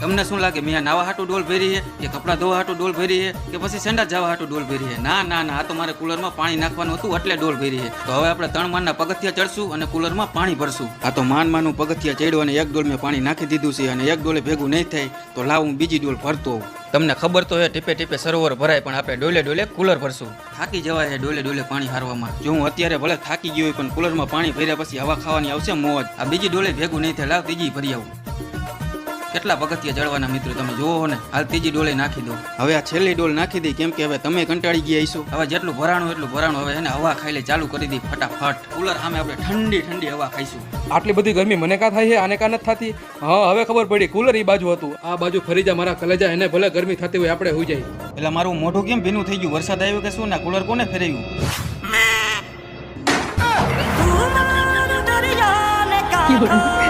તમને શું લાગે મેં નાવા હાટું ડોલ ભરી છે કે કપડાં ધોવા હાટું ડોલ ભરી છે કે પછી સેંડા જવા હાટું ડોલ ભરી છે? ના ના ના, આ તો મારે કુલરમાં પાણી નાખવાનું હતું એટલે ડોલ ભરી છે. તો હવે આપણે 3 માળના પગથિયા ચડશું અને કુલરમાં પાણી ભરશું. આ તો માનનું પગથિયા ચડ્યું અને એક ડોલ મેં પાણી નાખી દીધું છે અને એક ડોલે ભેગું નહીં થાય તો લાવ હું બીજી ડોલ ભરતો હોઉં. તમને ખબર તો હે ટીપે ટીપે સરોવર ભરાય, પણ આપણે ડોલે ડોલે કુલર ભરશું. થાકી જવાય છે ડોલે ડોલે પાણી હારવામાં. જો હું અત્યારે ભલે થાકી ગયો હોય પણ કુલરમાં પાણી ભર્યા પછી હવા ખાવાની આવશે મોજ. આ બીજી ડોલે ભેગું નહીં થાય, લાવ ત્રીજી ભરી આવું. કેટલા પગથિયા ચડવાના મિત્રો તમે જોવો ને. હાલ ત્રીજી ડોલે નાખી દો. હવે આ છેલ્લી ડોલ નાખી દઈ કેમ કે હવે તમે કંટાળી ગયા હશો. હવે જેટલું ભરાણું એટલું ભરાણું. હવે એને હવા ખાઈ લે ચાલુ કરી દી ફટાફટ. કુલર સામે આપણે ઠંડી ઠંડી હવા ખાઈશું. આટલી બધી ગરમી મને કાં થાય છે, આને કાં નથી થતી? હા હવે ખબર પડી, કુલર એ બાજુ હતું, આ બાજુ ફરી જા મારા કલેજા. એને ભલે ગરમી થતી હોય આપણે હોઈ જાય. એટલે મારું મોઢું કેમ ભીનું થઈ ગયું? વરસાદ આવ્યો કે શું? ને કુલર કોને ફેરવ્યું? तू मार दरिया ने का